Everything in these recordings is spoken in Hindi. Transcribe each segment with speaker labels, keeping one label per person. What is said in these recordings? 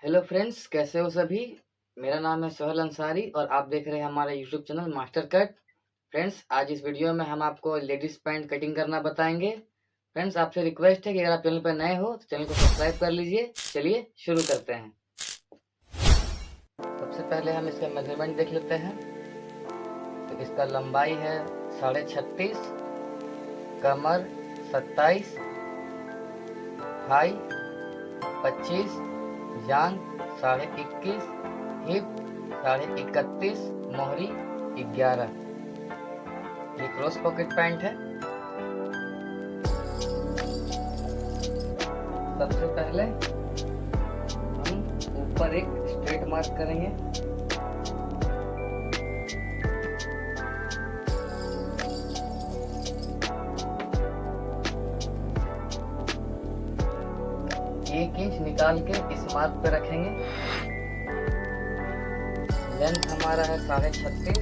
Speaker 1: हेलो फ्रेंड्स, कैसे हो सभी। मेरा नाम है सोहेल अंसारी और आप देख रहे हैं हमारा YouTube channel master cut. Friends, आज इस वीडियो में हम आपको लेडीज़ पैंट कटिंग करना बताएंगे। फ्रेंड्स, आपसे रिक्वेस्ट है कि अगर आप चैनल पर नए हो तो चैनल को सब्सक्राइब कर लीजिए। चलिए शुरू करते हैं। सबसे पहले हम इसका मेजरमेंट देख लेते हैं। तो इसका लंबाई है 36.5, कमर 27, हाई 25, जांग 21.5, हिप 31.5, मोहरी 11। ये क्रॉस पॉकेट पैंट है। सबसे पहले हम ऊपर एक स्ट्रेट मार्क करेंगे। एक इंच निकाल के इस मार्क पे रखेंगे। लेंथ हमारा है 36.5,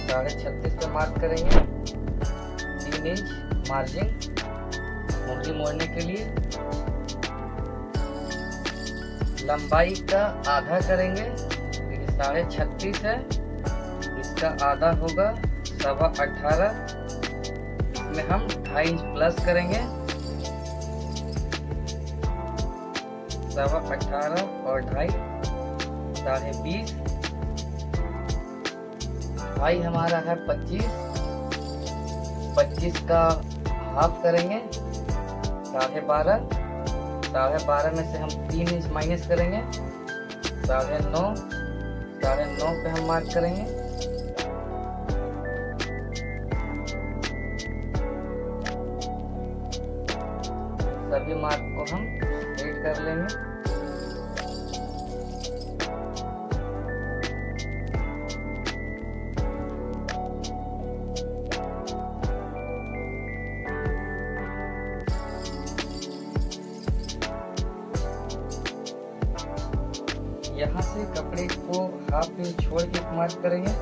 Speaker 1: 36.5 पे मार्क करेंगे। 3 इंच मार्जिन मोहरी मोड़ने के लिए। लंबाई का आधा करेंगे, देखिए 36.5 है, इसका आधा होगा 18.25। इसमें हम 2.5 इंच प्लस करेंगे। 18.25 और 2.5 20.5। हाई हमारा है 25, 25 का हाफ करेंगे 12.5। 12.5 में से हम 3 इंच माइनस करेंगे। 9.5 पे हम मार्क करेंगे। सभी मार्क को हम स्ट्रेट कर लेंगे। यहाँ से कपड़े को हाफ इंच छोड़ के मार्क करेंगे।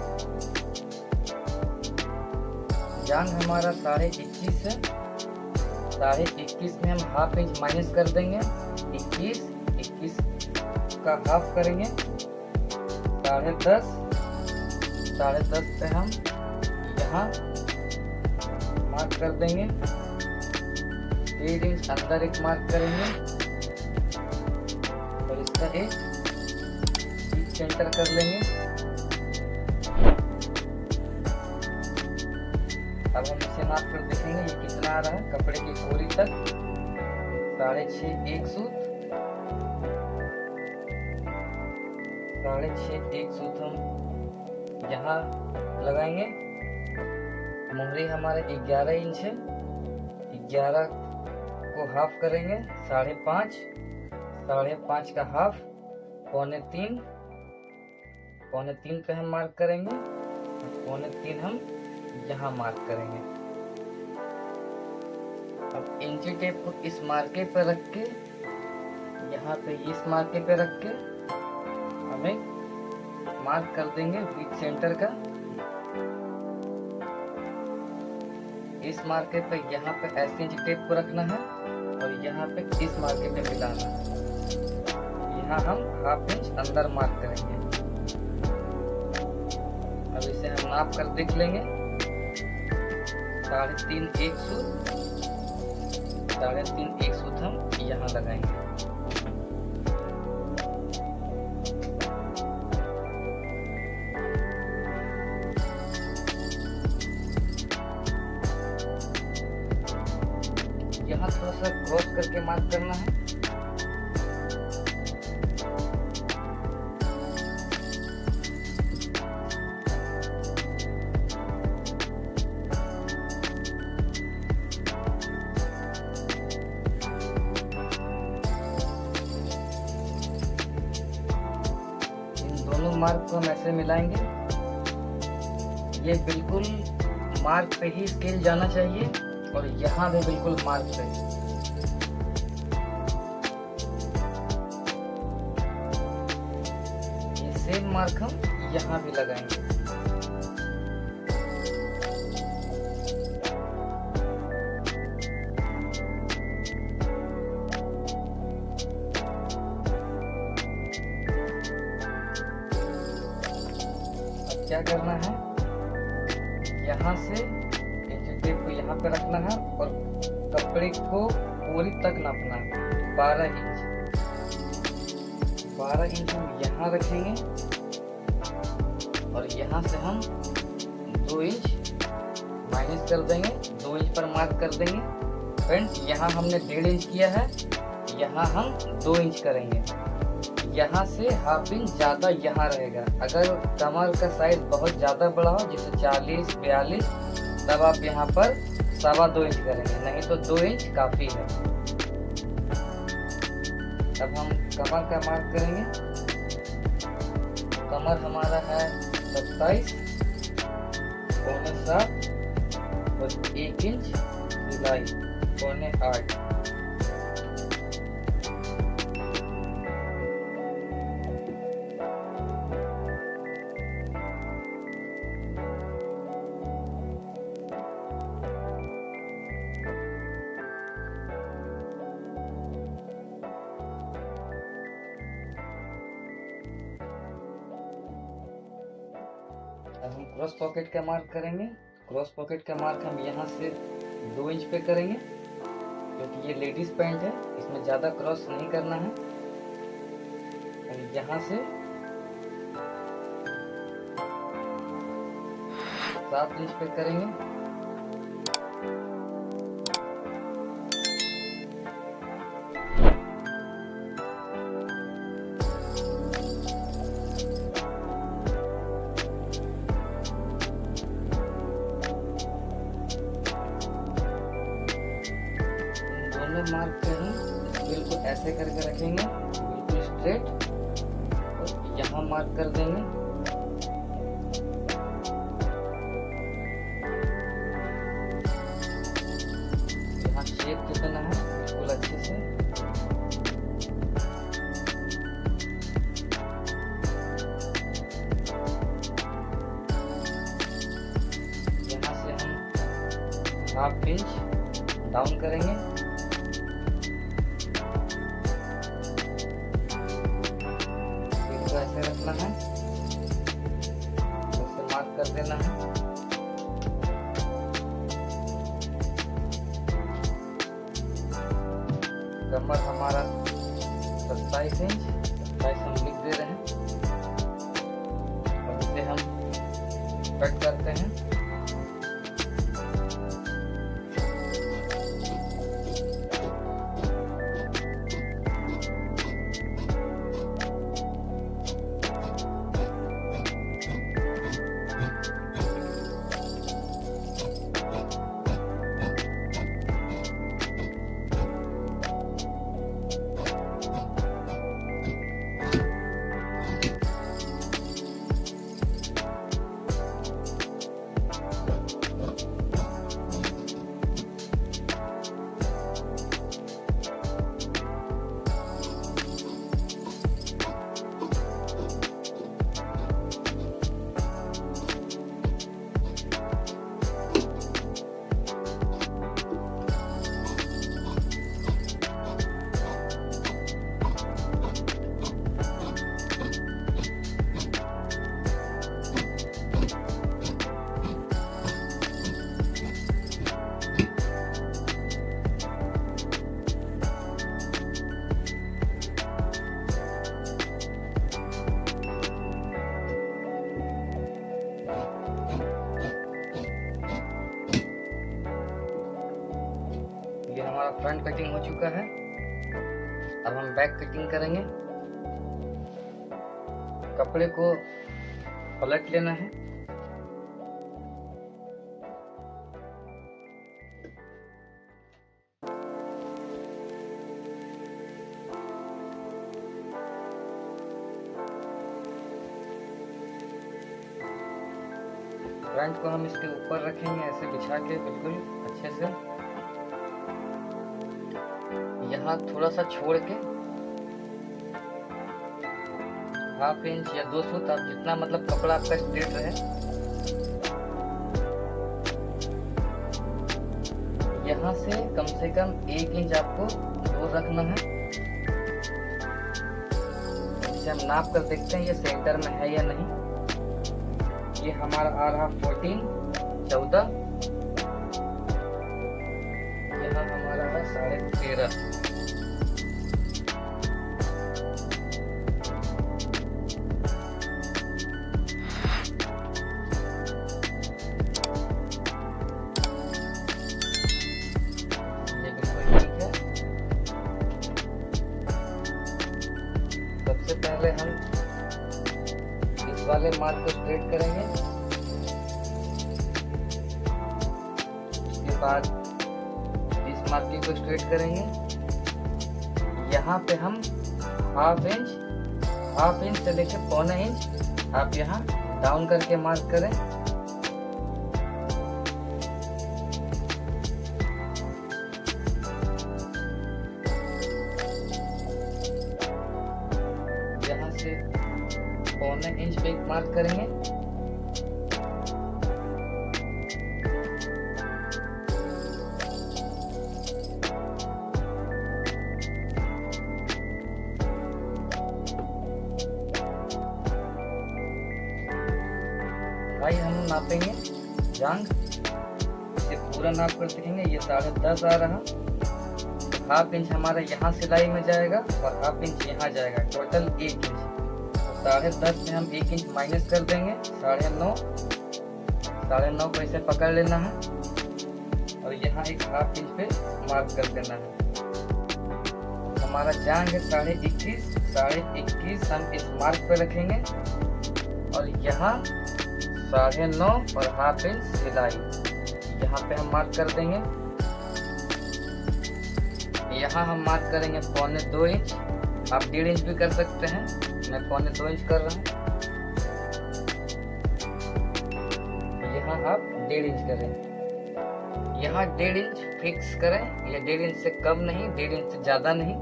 Speaker 1: जांग हमारा 21.5 है। 21.5 में हम हाफ इंच माइनस कर देंगे। 21 का हाफ करेंगे। 10.5 पे हम यहाँ मार्क कर देंगे। 1.5 इंच अंदर एक मार्क करेंगे और इसका एक सेंटर कर लेंगे। अब हम इसे नाप कर देखेंगे ये कितना आ रहा है। कपड़े की कोरी तक 6.5 एक सूत, 6.5 एक सूत हम यहाँ लगाएंगे। मोहरी हमारे 11 इंच है। 11 को हाफ करेंगे 5.5, 5.5 का हाफ 2.25। 2.25 पे हम मार्क करेंगे। 2.25 हम यहाँ मार्क करेंगे। अब इंची टेप को इस मार्के पे रख के, यहाँ पे इस मार्के पे रख के हमें मार्क कर देंगे बीच सेंटर का। इस मार्के पे यहाँ पे ऐसे इंची टेप को रखना है और यहाँ पे इस मार्के पे मिलाना है। यहाँ हम हाफ इंच अंदर मार्क करेंगे। अब इसे हम नाप कर देख लेंगे। 3.5 एक सूत, 3.5 एक सूत हम यहाँ लगाएंगे। यहाँ थोड़ा सा क्रॉस करके मार्क करना है। दोनों मार्क को हम ऐसे मिलाएंगे। ये बिल्कुल मार्क पे ही स्केल जाना चाहिए और यहाँ भी बिल्कुल मार्क पे। ये सेम मार्क हम यहाँ भी लगाएंगे। क्या करना है, यहाँ से इंच टेप को यहाँ पे रखना है और कपड़े को पूरी तक नापना है 12 इंच। 12 इंच हम यहाँ रखेंगे और यहाँ से हम 2 इंच माइनस कर देंगे, 2 इंच पर मार्क कर देंगे। फ्रेंड्स यहाँ हमने 1.5 इंच किया है, यहाँ हम 2 इंच करेंगे। यहाँ से ½ इंच ज़्यादा यहाँ रहेगा। अगर कमर का साइज बहुत ज़्यादा बड़ा हो जैसे 40-42 तब आप यहाँ पर 2.25 इंच करेंगे, नहीं तो 2 इंच काफ़ी है। अब हम कमर का मार्क करेंगे। कमर हमारा है 27 पौने 7 और 1 इंच सिलाई पौने 8। अब हम क्रॉस पॉकेट का मार्क करेंगे। क्रॉस पॉकेट का मार्क हम यहाँ से 2 इंच पे करेंगे, क्योंकि ये लेडीज पैंट है, इसमें ज़्यादा क्रॉस नहीं करना है। और यहाँ से 7 इंच पे करेंगे। मार्क पे हम बिल्कुल ऐसे करके रखेंगे, बिल्कुल स्ट्रेट, और यहाँ मार्क कर देंगे। यहाँ शेप कितना है बिल्कुल अच्छे से। यहाँ से हम ½ इंच डाउन करेंगे। ऐसे रखना है, ऐसे मार्क कर देना है। कमर हमारा 27 इंच, 27 हम लिख दे रहे हैं और इसे हम कट करते हैं। ये हमारा फ्रंट कटिंग हो चुका है। अब हम बैक कटिंग करेंगे। कपड़े को पलट लेना है। फ्रंट को हम इसके ऊपर रखेंगे ऐसे बिछा के बिल्कुल अच्छे से। यहाँ थोड़ा सा छोड़ के ½ इंच या 2 सूत, आप जितना मतलब कपड़ा आपका स्ट्रेट रहे, यहाँ से कम 1 इंच आपको दूर रखना है। इसे हम नाप कर देखते हैं ये सेंटर में है या नहीं। ये हमारा आ रहा 14 यहाँ हमारा है 13.5। सबसे पहले हम इस वाले मार्क को स्ट्रेट करेंगे, उसके बाद इस मार्क को स्ट्रेट करेंगे। यहाँ पे हम हाफ इंच से लेकर 1.25 इंच आप यहाँ डाउन करके मार्क करें। यहाँ से 1.25 इंच पे मार्क करेंगे। भाई हम नापेंगे जांघ, इसे पूरा नाप कर देखेंगे। ये 10.5 आ रहा, हाफ इंच हमारा यहाँ सिलाई में जाएगा और हाफ इंच यहाँ जाएगा, टोटल 1 इंच। तो 10.5 में हम 1 इंच माइनस कर देंगे, 9.5 को इसे पकड़ लेना है और यहाँ एक हाफ इंच पे मार्क कर देना है। हमारा जांघ है 21.5 हम इस मार्क पे रखेंगे और यहाँ 9.5 और हाफ इंच सिलाई यहाँ पे हम मार्क कर देंगे। यहाँ हम मार्क करेंगे 2.25 इंच, आप 1.5 इंच भी कर सकते हैं, मैं 2.25 इंच कर रहा हूँ। यहाँ आप 1.5 इंच करें, यहाँ 1.5 इंच फिक्स करें, या 1.5 इंच से कम नहीं, 1.5 इंच से ज्यादा नहीं।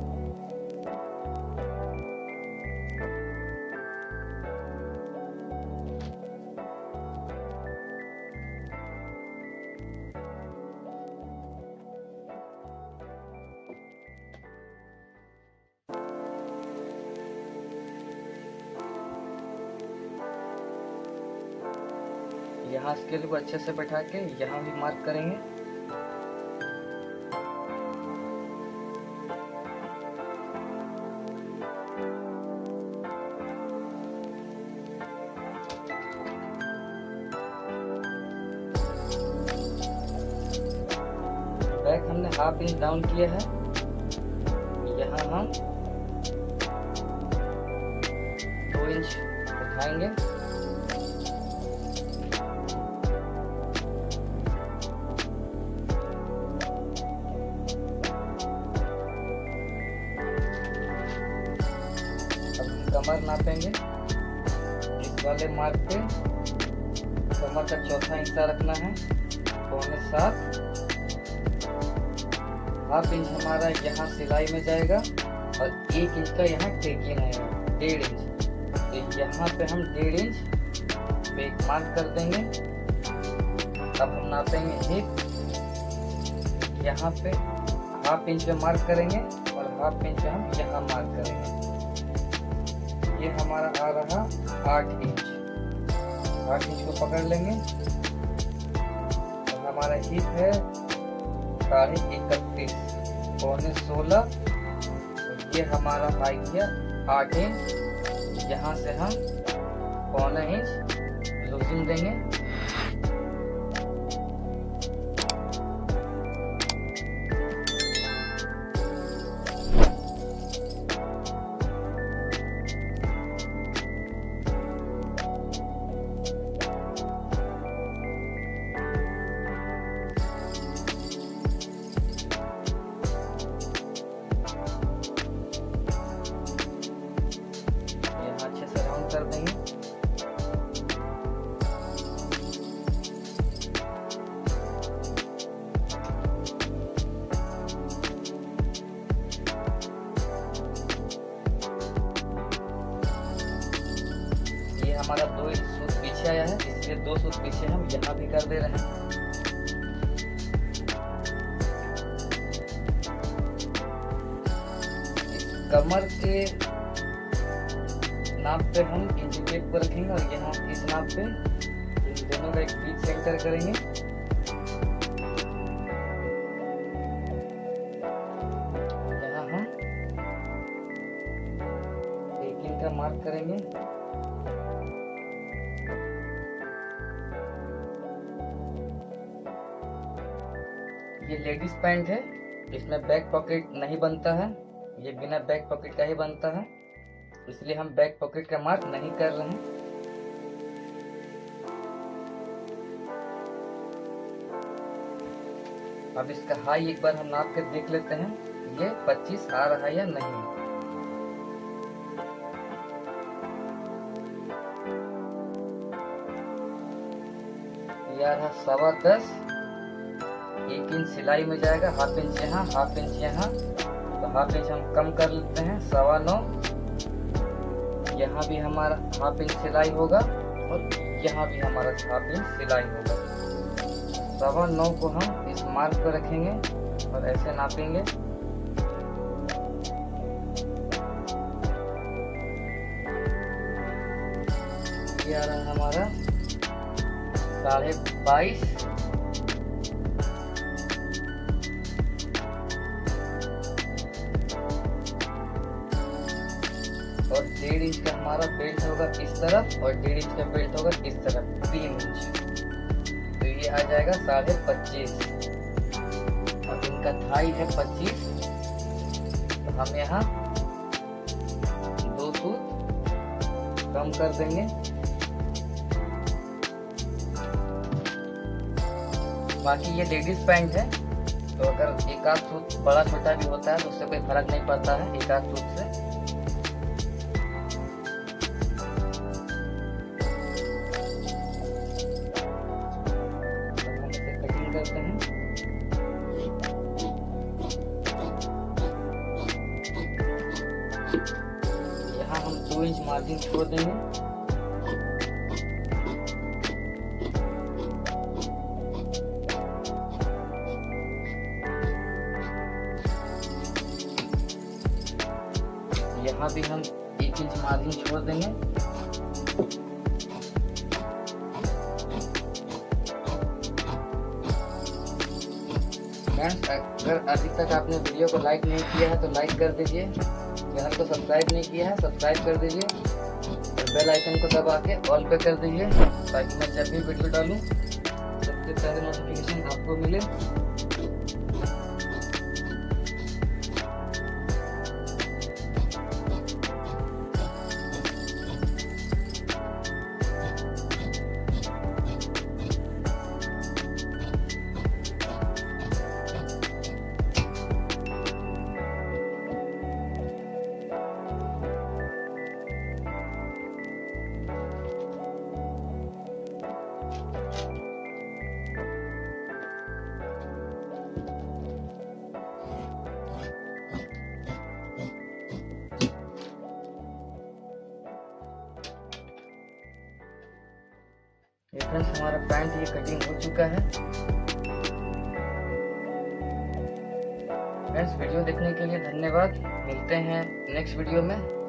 Speaker 1: यहाँ स्केल को अच्छे से बैठा के यहाँ भी मार्क करेंगे। बैक हमने हाफ इंच डाउन किया है, यहाँ हम 2 इंच उठाएंगे। कमर नापेंगे, इस वाले मार्क पे कमर का चौथा हिस्सा रखना है, 7.25। हाफ इंच हमारा यहाँ सिलाई में जाएगा और 1 इंच का यहाँ टेकिंग आएगा, 1.5 इंच। तो यहाँ पे हम 1.5 इंच पे एक मार्क कर देंगे। अब हम नापेंगे हिप, यहाँ पे हाफ इंच पे मार्क करेंगे और हाफ इंच पे हम यहाँ मार्क करेंगे। ये हमारा आ रहा 8 इंच, 8 इंच को पकड़ लेंगे और हमारा हिप है 31.5, 16.25। ये हमारा आ गया 8 इंच। यहाँ से हम 1.25 इंच लूजिंग देंगे। कर देंगे। ये हमारा 2 सूत पीछे आया है, इसलिए 2 सूत पीछे हम यहाँ भी कर दे रहे हैं। इस कमर के नाप पे हम इंच टेप को रखेंगे और यहाँ इस नाप पे दोनों का एक बीच सेंटर करेंगे। यहाँ हम 1 इंच का मार्क करेंगे। ये लेडीज पैंट है, इसमें बैक पॉकेट नहीं बनता है, ये बिना बैक पॉकेट का ही बनता है, इसलिए हम बैक पॉकेट का मार्क नहीं कर रहे हैं। अब इसका हाई एक बार हम नाप कर देख लेते हैं, ये 25 आ रहा है या नहीं। ये आ रहा 10.25, 1 इंच सिलाई में जाएगा, हाफ इंच यहाँ, हाफ इंच यहाँ, तो हाफ इंच हम कम कर लेते हैं, 9.25। यहाँ भी हमारा हाफ इंच सिलाई होगा और यहाँ भी हमारा हाफ इंच सिलाई होगा। 9.25 को हम इस मार्क पर रखेंगे और ऐसे नापेंगे। ये आ रहा हमारा 22.5। और 1.5 इंच का हमारा बेल्ट होगा इस तरफ और 1.5 इंच का बेल्ट होगा इस तरफ, 3 इंच, तो ये आ जाएगा 25.5। और इनका थाई है 25, तो हम यहाँ 2 सूत कम कर देंगे। बाकी ये लेडीज पैंट है, तो अगर एक आध सूत बड़ा छोटा भी होता है तो उससे कोई फर्क नहीं पड़ता है एक आध सूत से। करते हैं यहाँ हम 2 इंच मार्जिन छोड़ देंगे। यहाँ भी हम 1 इंच मार्जिन छोड़ देंगे। फ्रेंड्स, अगर अभी तक आपने वीडियो को लाइक नहीं किया है तो लाइक कर दीजिए, चैनल को सब्सक्राइब नहीं किया है सब्सक्राइब कर दीजिए और बेल आइकन को दबा के ऑल पे कर दीजिए, ताकि मैं जब भी वीडियो डालूं सबसे पहले नोटिफिकेशन आपको मिले। ये फ्रेंड्स हमारा पैंट ये कटिंग हो चुका है। फ्रेंड्स, वीडियो देखने के लिए धन्यवाद। मिलते हैं नेक्स्ट वीडियो में।